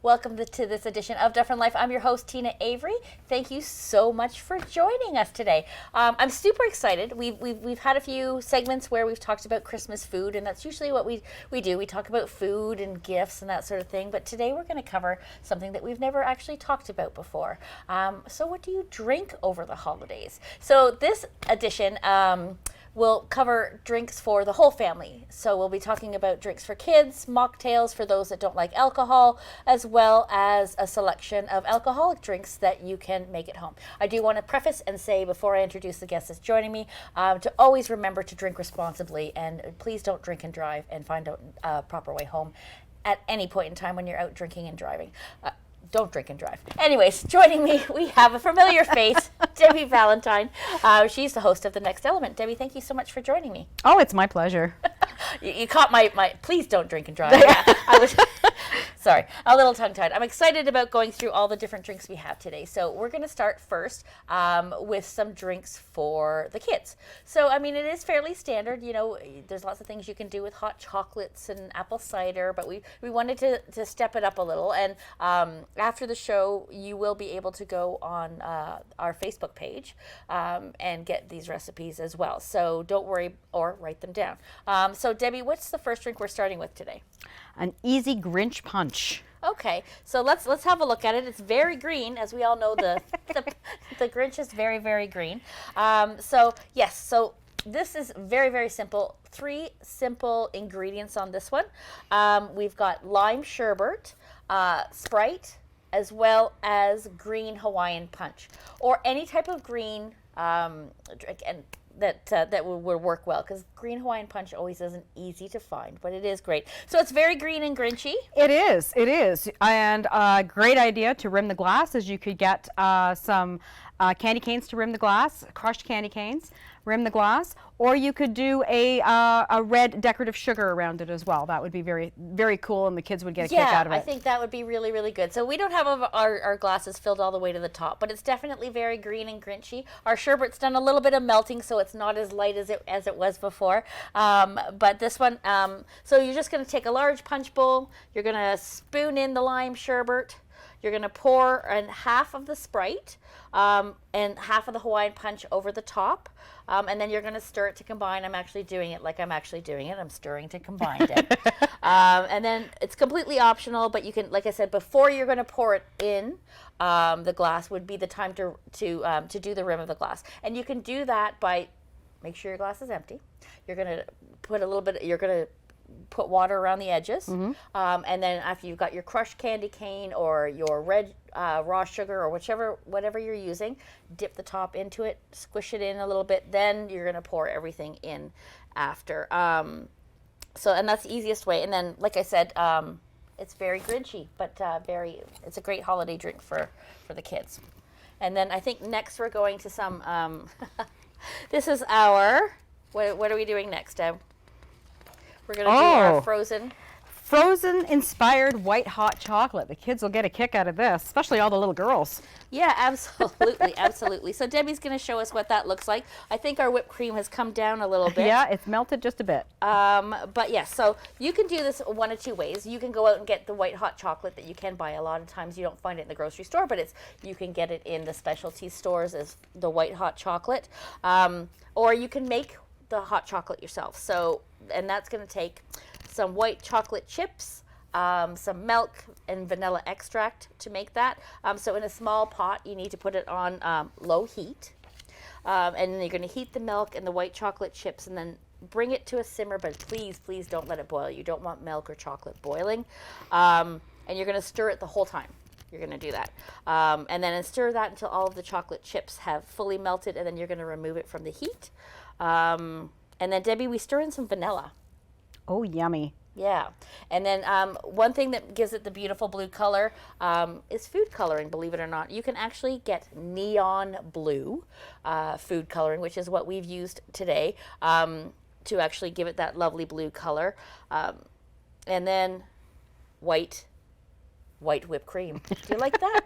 Welcome to this edition of Dufferin Life. I'm your host, Tina Avery. Thank you so much for joining us today. I'm super excited. We've had a few segments where we've talked about Christmas food, and that's usually what we do. We talk about food and gifts and that sort of thing. But today we're going to cover something that we've never actually talked about before. So what do you drink over the holidays? So this edition we'll cover drinks for the whole family. So we'll be talking about drinks for kids, mocktails for those that don't like alcohol, as well as a selection of alcoholic drinks that you can make at home. I do want to preface and say before I introduce the guest that's joining me, to always remember to drink responsibly, and please don't drink and drive, and find a proper way home at any point in time when you're out drinking and driving. Don't drink and drive. Anyways, joining me, we have a familiar face, Debbie Valentine. She's the host of The Next Element. Debbie, thank you so much for joining me. Oh, it's my pleasure. You caught my please don't drink and drive. Yeah, I was sorry, a little tongue-tied. I'm excited about going through all the different drinks we have today. So we're going to start first with some drinks for the kids. So, I mean, it is fairly standard. You know, there's lots of things you can do with hot chocolates and apple cider, but we wanted to step it up a little. And after the show, you will be able to go on our Facebook page and get these recipes as well. So don't worry, or write them down. So Debbie, what's the first drink we're starting with today? An easy Grinch punch. Okay, so let's have a look at it. It's very green, as we all know. The Grinch is very, very green. So yes, so this is very, very simple. 3 simple ingredients on this one. We've got lime sherbet, Sprite, as well as green Hawaiian punch, or any type of green drink, and that would work well, because green Hawaiian punch always isn't easy to find, but it is great. So it's very green and grinchy. It is, and a great idea to rim the glass is you could get some candy canes to rim the glass, crushed candy canes, rim the glass, or you could do a red decorative sugar around it as well. That would be very, very cool, and the kids would get a kick out of it. I think that would be really, really good. So we don't have our glasses filled all the way to the top, but it's definitely very green and grinchy. Our sherbet's done a little bit of melting, so it's not as light as it was before. But this one, so you're just going to take a large punch bowl. You're going to spoon in the lime sherbet. You're going to pour in half of the Sprite and half of the Hawaiian punch over the top. And then you're going to stir it to combine. I'm actually doing it like I'm actually doing it. I'm stirring to combine it. And then it's completely optional, but you can, like I said, before you're going to pour it in the glass would be the time to do the rim of the glass. And you can do that by, make sure your glass is empty. You're going to put put water around the edges, and then after you've got your crushed candy cane or your red raw sugar or whatever you're using, dip the top into it, squish it in a little bit, then you're going to pour everything in after. And that's the easiest way. And then, like I said, it's very grinchy, but it's a great holiday drink for the kids. And then I think next we're going to some, this is our, what are we doing next, Deb? We're going to do our frozen-inspired white hot chocolate. The kids will get a kick out of this, especially all the little girls. Yeah, absolutely, absolutely. So Debbie's going to show us what that looks like. I think our whipped cream has come down a little bit. Yeah, it's melted just a bit. But yes, so you can do this one of 2 ways. You can go out and get the white hot chocolate that you can buy. A lot of times you don't find it in the grocery store, but you can get it in the specialty stores as the white hot chocolate. Or you can make the hot chocolate yourself. And that's going to take some white chocolate chips, some milk and vanilla extract to make that. So in a small pot, you need to put it on low heat. And then you're going to heat the milk and the white chocolate chips, and then bring it to a simmer, but please, please don't let it boil. You don't want milk or chocolate boiling. And you're going to stir it the whole time. You're going to do that. And then stir that until all of the chocolate chips have fully melted, and then you're going to remove it from the heat. And then, Debbie, we stir in some vanilla. Oh, yummy. Yeah. And then one thing that gives it the beautiful blue color is food coloring, believe it or not. You can actually get neon blue food coloring, which is what we've used today to actually give it that lovely blue color. And then white whipped cream. Do you like that?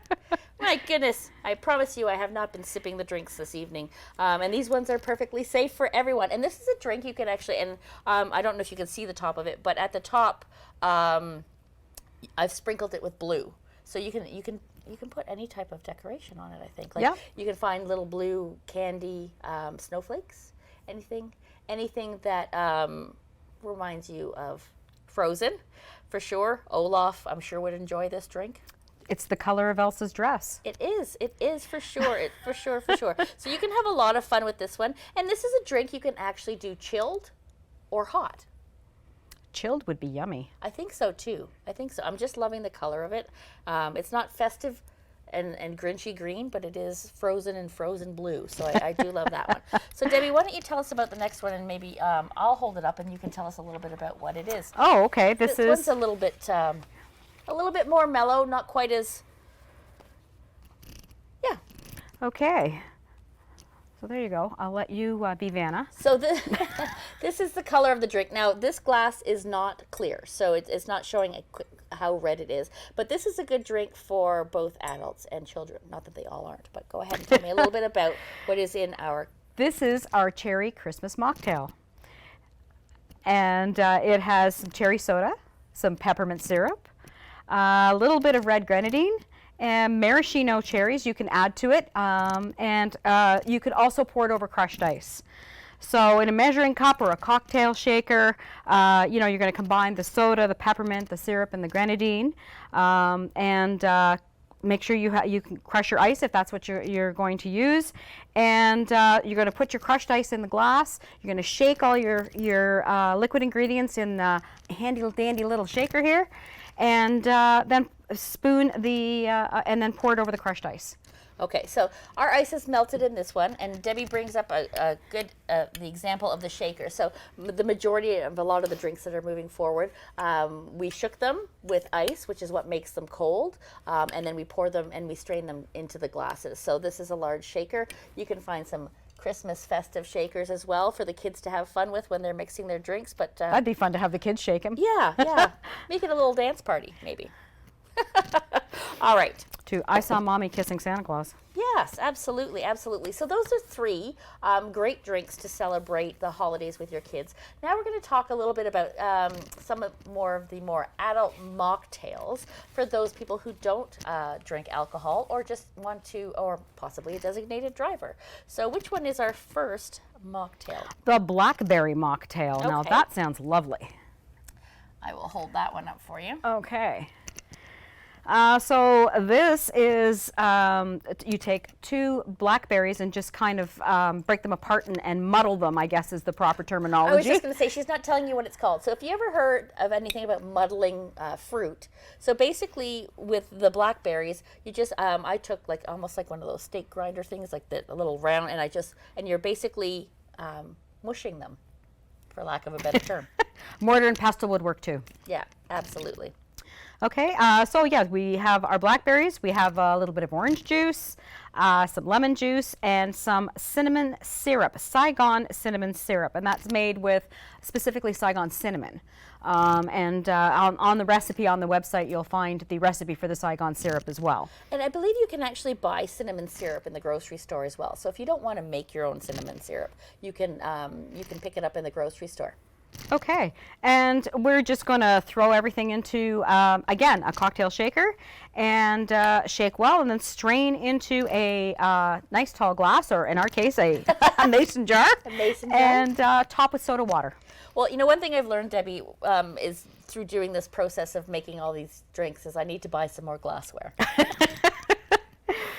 My goodness, I promise you I have not been sipping the drinks this evening. And these ones are perfectly safe for everyone. And this is a drink you can actually, and I don't know if you can see the top of it, but at the top, I've sprinkled it with blue. So you can put any type of decoration on it, I think. Like Yeah. you can find little blue candy snowflakes, anything that reminds you of Frozen, for sure. Olaf, I'm sure, would enjoy this drink. It's the color of Elsa's dress. It is for sure. For sure. So you can have a lot of fun with this one. And this is a drink you can actually do chilled or hot. Chilled would be yummy. I think so too. I'm just loving the color of it. It's not festive and grinchy green, but it is frozen and frozen blue. So I do love that one. So Debbie, why don't you tell us about the next one, and maybe I'll hold it up and you can tell us a little bit about what it is. Oh, okay. This one's is a little bit more mellow, not quite as. Yeah. okay. So there you go. I'll let you be Vanna. So this is the color of the drink. Now, this glass is not clear, so it's not showing how red it is. But this is a good drink for both adults and children. Not that they all aren't, but go ahead and tell me a little bit about what is in our. This is our cherry Christmas mocktail. And it has some cherry soda, some peppermint syrup, a little bit of red grenadine, and maraschino cherries you can add to it, and you could also pour it over crushed ice. So in a measuring cup or a cocktail shaker, you're going to combine the soda, the peppermint, the syrup, and the grenadine, and make sure you can crush your ice if that's what you're going to use, and you're going to put your crushed ice in the glass. You're going to shake all your liquid ingredients in a handy dandy little shaker here, and then spoon and then pour it over the crushed ice. Okay, so our ice is melted in this one, and Debbie brings up a good the example of the shaker. So the majority of a lot of the drinks that are moving forward, we shook them with ice, which is what makes them cold, and then we pour them and we strain them into the glasses. So this is a large shaker. You can find some Christmas festive shakers as well for the kids to have fun with when they're mixing their drinks. But That'd be fun to have the kids shake them. Yeah. Make it a little dance party, maybe. All right. I Saw Mommy Kissing Santa Claus. Yes, absolutely. So those are three great drinks to celebrate the holidays with your kids. Now we're going to talk a little bit about some of the more adult mocktails for those people who don't drink alcohol or just want to, or possibly a designated driver. So which one is our first mocktail? The blackberry mocktail. Now Okay. that sounds lovely. I will hold that one up for you. Okay. So this is, you take two blackberries and just kind of break them apart and muddle them, I guess is the proper terminology. I was just going to say, she's not telling you what it's called. So if you ever heard of anything about muddling fruit, so basically with the blackberries, you just, I took like almost like one of those steak grinder things, like a little round, and you're basically mushing them, for lack of a better term. Mortar and pestle would work too. Yeah, absolutely. Okay, so yeah, we have our blackberries, we have a little bit of orange juice, some lemon juice, and some cinnamon syrup, Saigon cinnamon syrup, and that's made with specifically Saigon cinnamon. On the recipe on the website, you'll find the recipe for the Saigon syrup as well. And I believe you can actually buy cinnamon syrup in the grocery store as well. So if you don't want to make your own cinnamon syrup, you can pick it up in the grocery store. Okay, and we're just going to throw everything into, again, a cocktail shaker and shake well, and then strain into a nice tall glass, or in our case, a mason jar, and top with soda water. Well, one thing I've learned, Debbie, is through doing this process of making all these drinks is I need to buy some more glassware.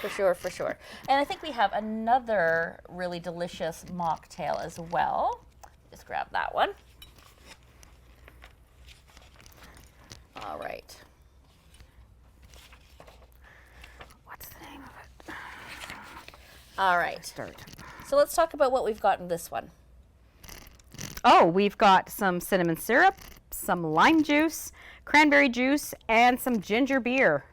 For sure. And I think we have another really delicious mocktail as well. Just grab that one. All right. What's the name of it? All right. Start. So let's talk about what we've got in this one. Oh, we've got some cinnamon syrup, some lime juice, cranberry juice, and some ginger beer.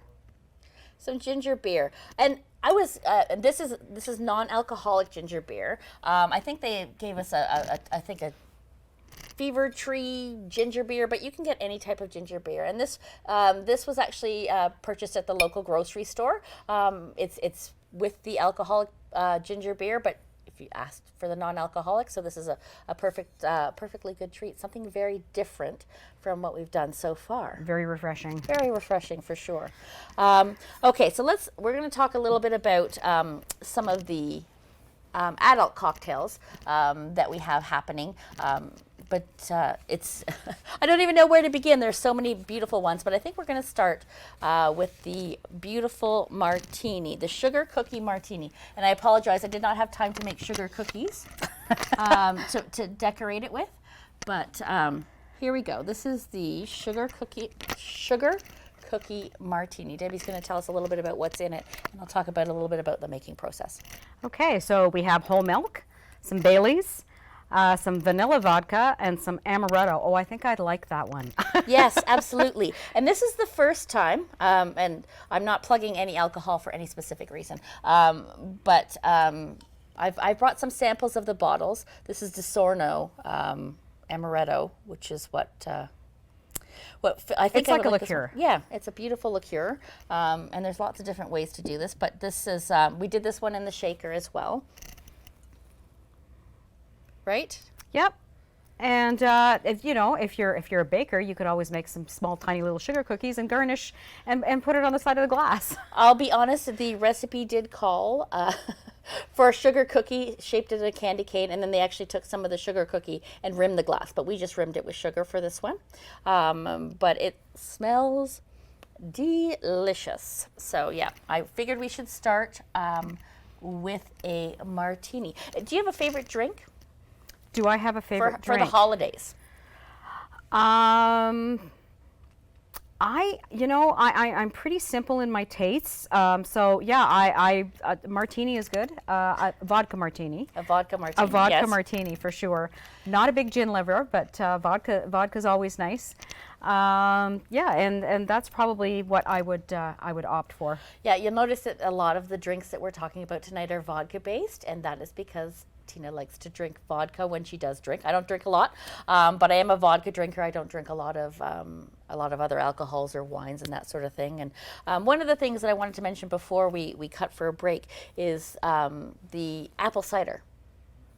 Some ginger beer. And I was, this is non-alcoholic ginger beer. I think they gave us a Fever Tree ginger beer, but you can get any type of ginger beer. And this was actually purchased at the local grocery store. It's with the alcoholic ginger beer, but you asked for the non-alcoholic. So this is a perfectly good treat, something very different from what we've done so far. Very refreshing. Very refreshing for sure. Okay, so we're going to talk a little bit about some of the adult cocktails that we have happening. But it's, I don't even know where to begin. There's so many beautiful ones, but I think we're going to start with the beautiful martini, the sugar cookie martini. And I apologize, I did not have time to make sugar cookies to decorate it with, but here we go. This is the sugar cookie martini. Debbie's going to tell us a little bit about what's in it, and I'll talk about a little bit about the making process. Okay, so we have whole milk, some Baileys, some vanilla vodka, and some amaretto. Oh, I think I'd like that one. Yes, absolutely. And this is the first time, and I'm not plugging any alcohol for any specific reason, but I've brought some samples of the bottles. This is DiSorno amaretto, which is what I think it's like a liqueur. Yeah, it's a beautiful liqueur, and there's lots of different ways to do this. But this is we did this one in the shaker as well, right? Yep. And if you're a baker, you could always make some small, tiny little sugar cookies and garnish and put it on the side of the glass. I'll be honest, the recipe did call for a sugar cookie shaped as a candy cane, and then they actually took some of the sugar cookie and rimmed the glass. But we just rimmed it with sugar for this one. But it smells delicious. So yeah, I figured we should start with a martini. Do you have a favorite drink? Do I have a favorite for drink? the holidays? I'm pretty simple in my tastes. So yeah, martini is good. Vodka martini. A vodka martini. A vodka yes. martini for sure. Not a big gin lover, but vodka's always nice. Yeah, and that's probably what I would opt for. Yeah, you'll notice that a lot of the drinks that we're talking about tonight are vodka based, and that is because Tina likes to drink vodka when she does drink. I don't drink a lot, but I am a vodka drinker. I don't drink a lot of other alcohols or wines and that sort of thing. And one of the things that I wanted to mention before we cut for a break is the apple cider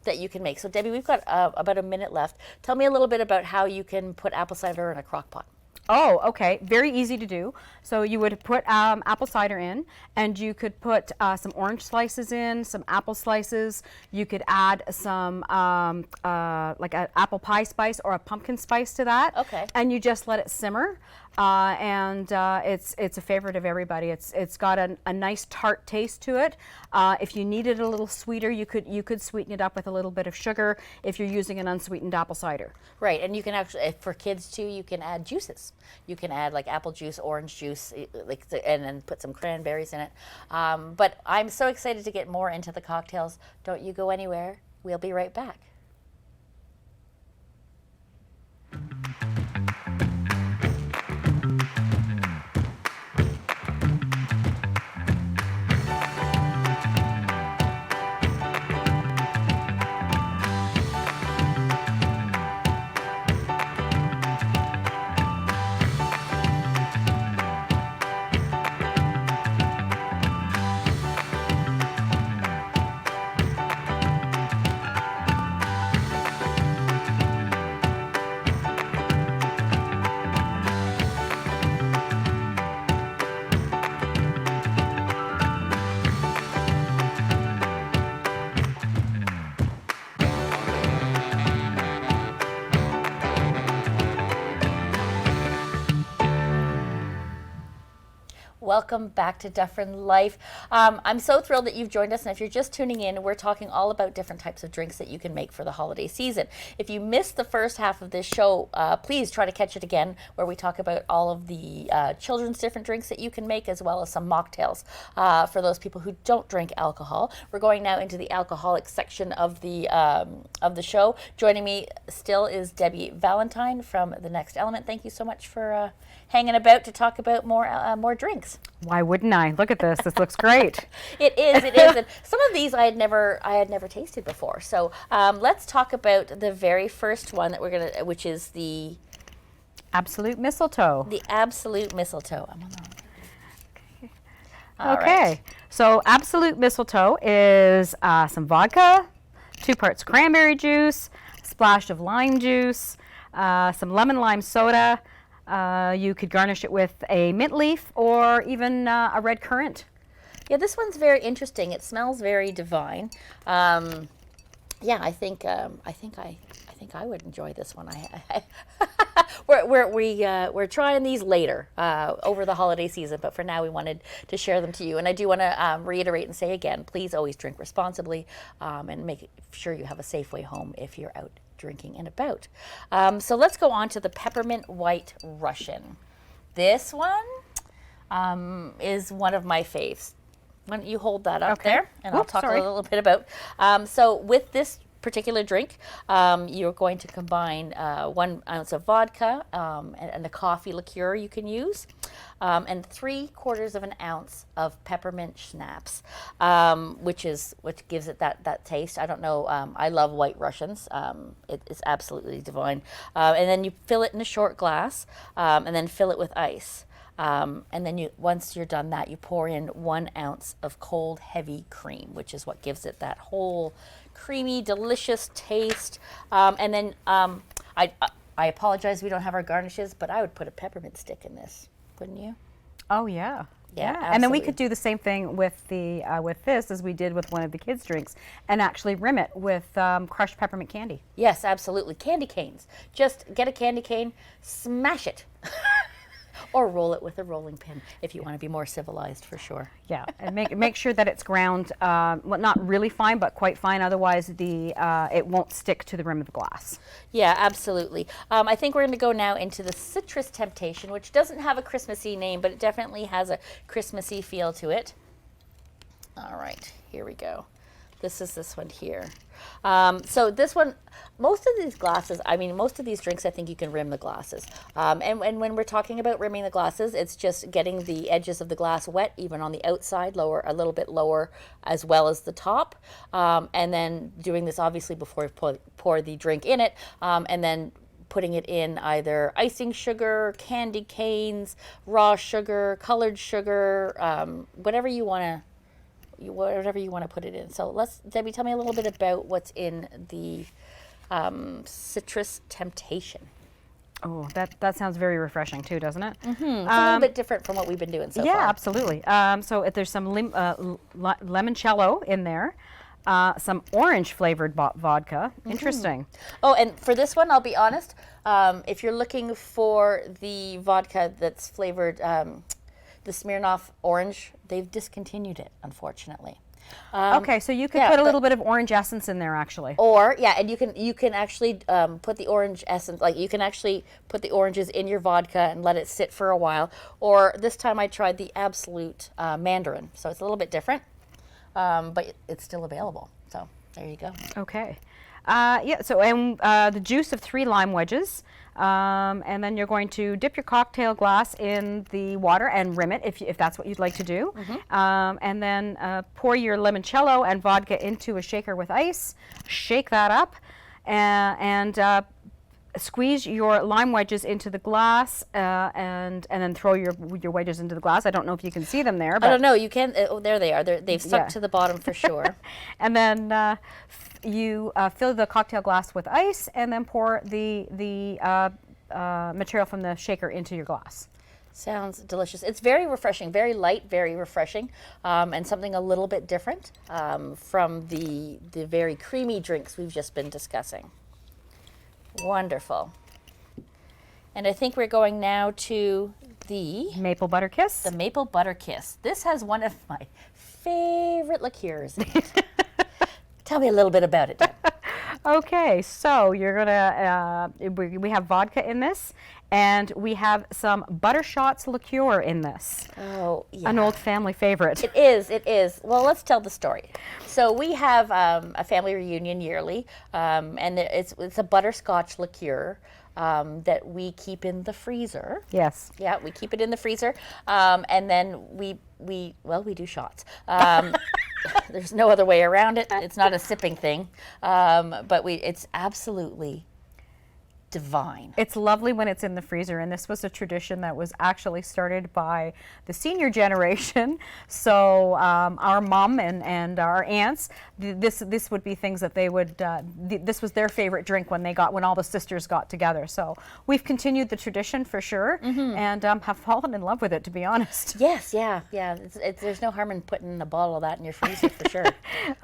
that you can make. So Debbie, we've got about a minute left. Tell me a little bit about how you can put apple cider in a crock pot. Oh, okay. Very easy to do. So you would put apple cider in, and you could put some orange slices in, some apple slices. You could add some like an apple pie spice or a pumpkin spice to that. Okay. And you just let it simmer. And it's a favorite of everybody. It's got a nice tart taste to it. If you need it a little sweeter, you could sweeten it up with a little bit of sugar if you're using an unsweetened apple cider. Right, and you can actually, for kids too, you can add juices. You can add like apple juice, orange juice, and then put some cranberries in it. But I'm so excited to get more into the cocktails. Don't you go anywhere. We'll be right back. Welcome back to Dufferin Life. I'm so thrilled that you've joined us, and if you're just tuning in, we're talking all about different types of drinks that you can make for the holiday season. If you missed the first half of this show, please try to catch it again, where we talk about all of the children's different drinks that you can make, as well as some mocktails for those people who don't drink alcohol. We're going now into the alcoholic section of the show. Joining me still is Debbie Valentine from The Next Element. Thank you so much for hanging about to talk about more drinks. Why wouldn't I? Look at this. This looks great. It is. And some of these I had never tasted before. So let's talk about the very first one that which is the Absolute Mistletoe. The Absolute Mistletoe. I'm on the wrong. Okay. So Absolute Mistletoe is some vodka, 2 parts cranberry juice, a splash of lime juice, some lemon lime soda. You could garnish it with a mint leaf or even a red currant. Yeah, this one's very interesting. It smells very divine. Yeah, I think I would enjoy this one. We're trying these later over the holiday season, but for now we wanted to share them to you. And I do want to reiterate and say again, please always drink responsibly and make sure you have a safe way home if you're out drinking and about. So let's go on to the Peppermint White Russian. This one is one of my faves. Why don't you hold that up there, and I'll talk a little bit about. So with this particular drink, you're going to combine 1 ounce of vodka and a coffee liqueur you can use, and 3/4 of an ounce of peppermint schnapps, which gives it that taste. I don't know. I love White Russians. It is absolutely divine. And then you fill it in a short glass, and then fill it with ice. And then once you're done that, you pour in 1 ounce of cold, heavy cream, which is what gives it that whole creamy, delicious taste. And then I apologize we don't have our garnishes, but I would put a peppermint stick in this, wouldn't you? Oh yeah. Yeah, And then we could do the same thing with the with this as we did with one of the kids' drinks, and actually rim it with crushed peppermint candy. Yes, absolutely. Candy canes. Just get a candy cane, smash it. Or roll it with a rolling pin if you want to be more civilized, for sure. Yeah, and make sure that it's ground, well, not really fine, but quite fine. Otherwise, it won't stick to the rim of the glass. Yeah, absolutely. I think we're going to go now into the Citrus Temptation, which doesn't have a Christmassy name, but it definitely has a Christmassy feel to it. All right, here we go. This is this one here. So this one, most of these glasses, I mean, most of these drinks, I think you can rim the glasses. And when we're talking about rimming the glasses, it's just getting the edges of the glass wet, even on the outside, a little bit lower, as well as the top. And then doing this, obviously, before you pour the drink in it, and then putting it in either icing sugar, candy canes, raw sugar, colored sugar, whatever you want to put it in. So Debbie, tell me a little bit about what's in the Citrus Temptation. Oh, that sounds very refreshing too, doesn't it? Mm-hmm. It's a little bit different from what we've been doing so far. Yeah, absolutely. So there's some limoncello in there, some orange flavored vodka. Mm-hmm. Interesting. Oh, and for this one, I'll be honest, if you're looking for the vodka that's flavored the Smirnoff Orange, they've discontinued it, unfortunately. Okay, so you could put a little bit of orange essence in there, actually. Or and you can actually put the orange essence, like you can actually put the oranges in your vodka and let it sit for a while. Or this time I tried the Absolute Mandarin, so it's a little bit different, but it's still available. So there you go. Okay. Yeah, so the juice of 3 lime wedges, and then you're going to dip your cocktail glass in the water and rim it if that's what you'd like to do. Mm-hmm. And then pour your limoncello and vodka into a shaker with ice, shake that up, and squeeze your lime wedges into the glass, and then throw your wedges into the glass. I don't know if you can see them there. But I don't know. You can. Oh, there they are. They've stuck to the bottom for sure. And then you fill the cocktail glass with ice, and then pour the material from the shaker into your glass. Sounds delicious. It's very refreshing, very light, very refreshing, and something a little bit different from the very creamy drinks we've just been discussing. Wonderful. And I think we're going now to the Maple Butter Kiss. The Maple Butter Kiss. This has one of my favorite liqueurs in it. Tell me a little bit about it, Deb. Okay, so you're gonna, we have vodka in this, and we have some Buttershots liqueur in this. Oh, yeah. An old family favorite. It is, it is. Well, let's tell the story. So we have a family reunion yearly, and it's a butterscotch liqueur that we keep in the freezer. Yes. Yeah, we keep it in the freezer, and then we do shots. There's no other way around it. It's not a sipping thing, but it's absolutely divine. It's lovely when it's in the freezer, and this was a tradition that was actually started by the senior generation. So our mom and our aunts, this would be things that they would. This was their favorite drink when all the sisters got together. So we've continued the tradition for sure, and have fallen in love with it, to be honest. Yes, yeah. There's no harm in putting a bottle of that in your freezer for sure.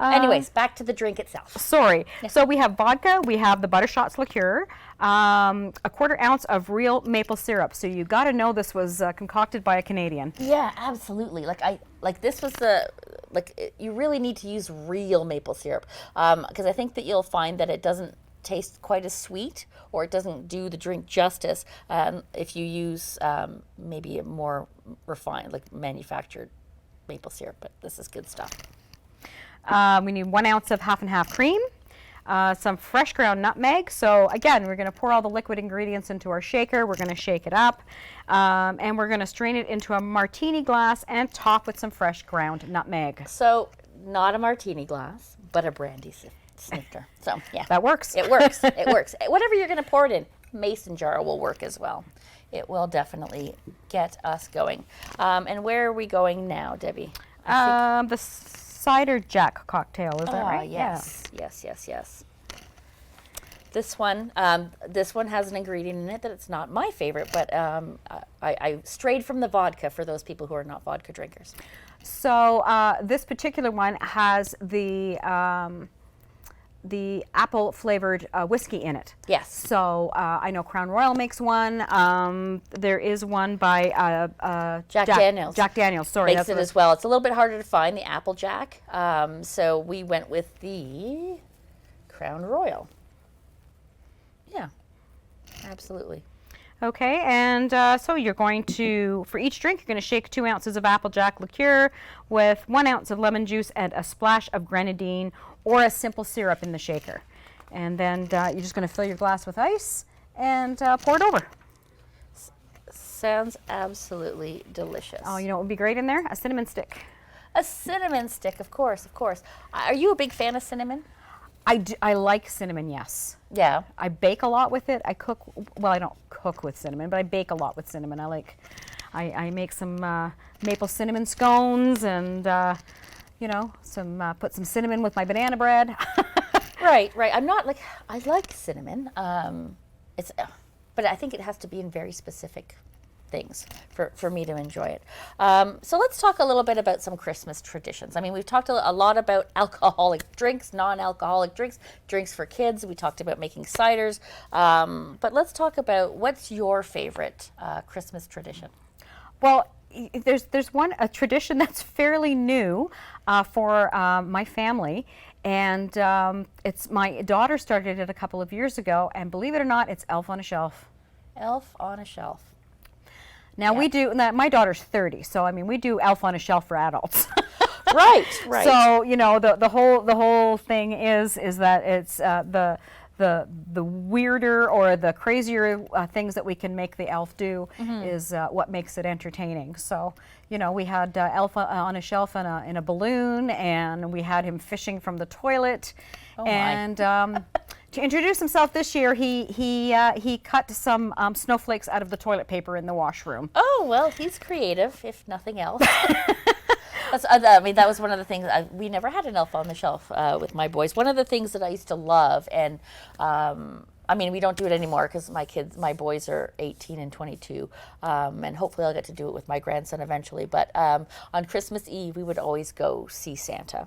Anyways, back to the drink itself. Sorry. So we have vodka, we have the Buttershots liqueur, a 1/4 ounce of real maple syrup. So you got to know this was concocted by a Canadian. Yeah, absolutely. This was you really need to use real maple syrup, because I think that you'll find that it doesn't taste quite as sweet, or it doesn't do the drink justice if you use maybe a more refined, like manufactured maple syrup. But this is good stuff. We need 1 ounce of half and half cream. Some fresh ground nutmeg. So again, we're going to pour all the liquid ingredients into our shaker. We're going to shake it up, and we're going to strain it into a martini glass and top with some fresh ground nutmeg. So not a martini glass, but a brandy snifter. So yeah, That works. it works. It works. Whatever you're going to pour it in, mason jar will work as well. It will definitely get us going. And where are we going now, Debbie? The cider jack cocktail, is that right? Yes, yes. This one has an ingredient in it that it's not my favorite, but I strayed from the vodka for those people who are not vodka drinkers. So this particular one has the apple flavored whiskey in it. Yes. So I know Crown Royal makes one. There is one by Jack Daniels. Jack Daniels, sorry. Makes that's it what as well. It's a little bit harder to find, the Applejack. So we went with the Crown Royal. Yeah, absolutely. Okay, and so you're going to, for each drink, you're going to shake 2 ounces of Applejack liqueur with 1 ounce of lemon juice and a splash of grenadine or a simple syrup in the shaker. And then you're just going to fill your glass with ice and pour it over. Sounds absolutely delicious. Oh, you know what would be great in there? A cinnamon stick. A cinnamon stick, of course. Are you a big fan of cinnamon? I like cinnamon, yes. Yeah. I bake a lot with it. I cook, well, I don't cook with cinnamon, but I bake a lot with cinnamon. I make some maple cinnamon scones and, put some cinnamon with my banana bread. Right. I'm not like, I like cinnamon. But I think it has to be in very specific things for me to enjoy it. So let's talk a little bit about some Christmas traditions. I mean, we've talked a lot about alcoholic drinks, non-alcoholic drinks for kids. We talked about making ciders. But let's talk about, what's your favorite Christmas tradition? Well, there's a tradition that's fairly new for my family, and it's my daughter started it a couple of years ago, and believe it or not, it's Elf on a Shelf. Elf on a Shelf. Now we do. My daughter's 30, so I mean we do Elf on a Shelf for adults. Right. So the whole thing is that it's the weirder or the crazier things that we can make the elf do is what makes it entertaining. So we had Elf on a Shelf in a balloon, and we had him fishing from the toilet. Oh and to introduce himself this year, he cut some snowflakes out of the toilet paper in the washroom. Oh, well, he's creative, if nothing else. That was one of the things. We never had an Elf on the Shelf with my boys. One of the things that I used to love, and we don't do it anymore because my boys are 18 and 22, and hopefully I'll get to do it with my grandson eventually. But on Christmas Eve, we would always go see Santa.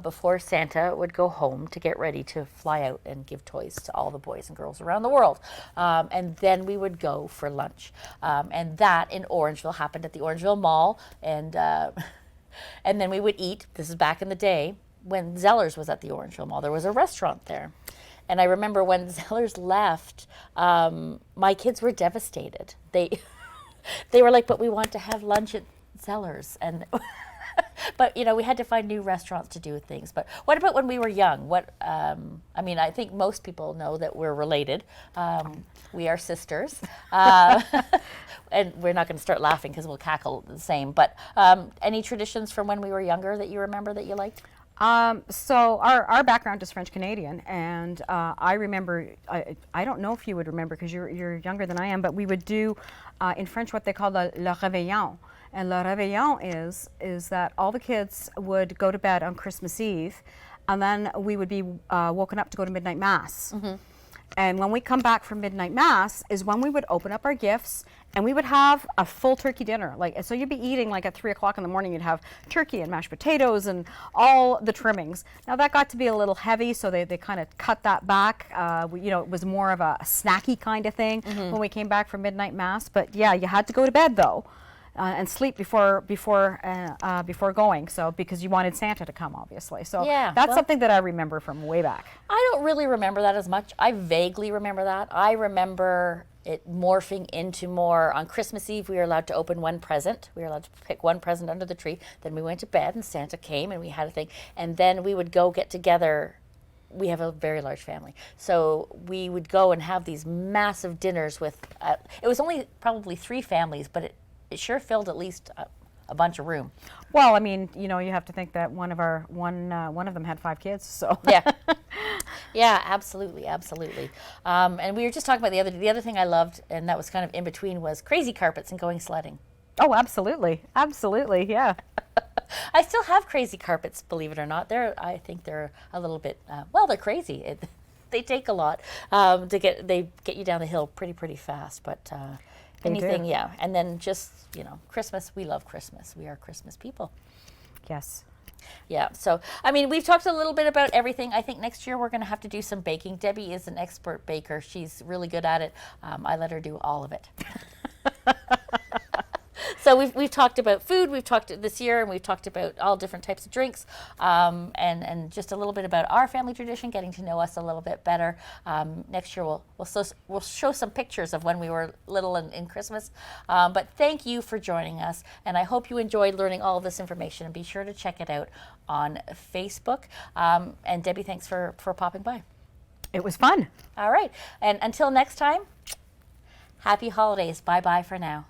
Before Santa would go home to get ready to fly out and give toys to all the boys and girls around the world. And then we would go for lunch. And that in Orangeville happened at the Orangeville Mall. And then we would eat. This is back in the day when Zeller's was at the Orangeville Mall. There was a restaurant there. And I remember when Zeller's left, my kids were devastated. They were like, but we want to have lunch at Zeller's. And but we had to find new restaurants to do things. But what about when we were young? I think most people know that we're related. We are sisters, and we're not going to start laughing because we'll cackle the same. But any traditions from when we were younger that you remember that you liked? So our background is French Canadian, and I remember. I don't know if you would remember because you're younger than I am, but we would do in French what they call le réveillon. And le réveillon is that all the kids would go to bed on Christmas Eve, and then we would be woken up to go to midnight mass. And when we come back from midnight mass is when we would open up our gifts and we would have a full turkey dinner. Like, so you'd be eating like at 3 o'clock in the morning, you'd have turkey and mashed potatoes and all the trimmings. Now that got to be a little heavy, so they kind of cut that back. You know, it was more of a snacky kind of thing when we came back from midnight mass. But yeah, you had to go to bed though. And sleep before going, so because you wanted Santa to come, obviously. So Yeah, that's well- something that I remember from way back. I don't really remember that as much. I vaguely remember that. I remember it morphing into more on Christmas Eve. We were allowed to open one present. We were allowed to pick one present under the tree. Then we went to bed and Santa came and we had a thing. And then we would go get together. We have a very large family. So we would go and have these massive dinners with, it was only probably 3 families, but it sure filled at least a bunch of room. Well, I mean, you know, you have to think that one of them had 5 kids, so. Yeah. Yeah, absolutely, absolutely. And we were just talking about the other thing I loved, and that was kind of in between, was crazy carpets and going sledding. Oh, absolutely, absolutely, yeah. I still have crazy carpets, believe it or not. I think they're a little bit, well, they're crazy. They take a lot they get you down the hill pretty fast, but anything, yeah. And then just, you know, Christmas, we love Christmas. We are Christmas people. Yes. Yeah, so, I mean, we've talked a little bit about everything. I think next year we're going to have to do some baking. Debbie is an expert baker. She's really good at it. I let her do all of it. So we've talked about food, we've talked this year, and we've talked about all different types of drinks, and just a little bit about our family tradition, getting to know us a little bit better. Next year we'll show some pictures of when we were little in Christmas. But thank you for joining us, and I hope you enjoyed learning all of this information. And be sure to check it out on Facebook. And Debbie, thanks for popping by. It was fun. All right, and until next time, happy holidays. Bye-bye for now.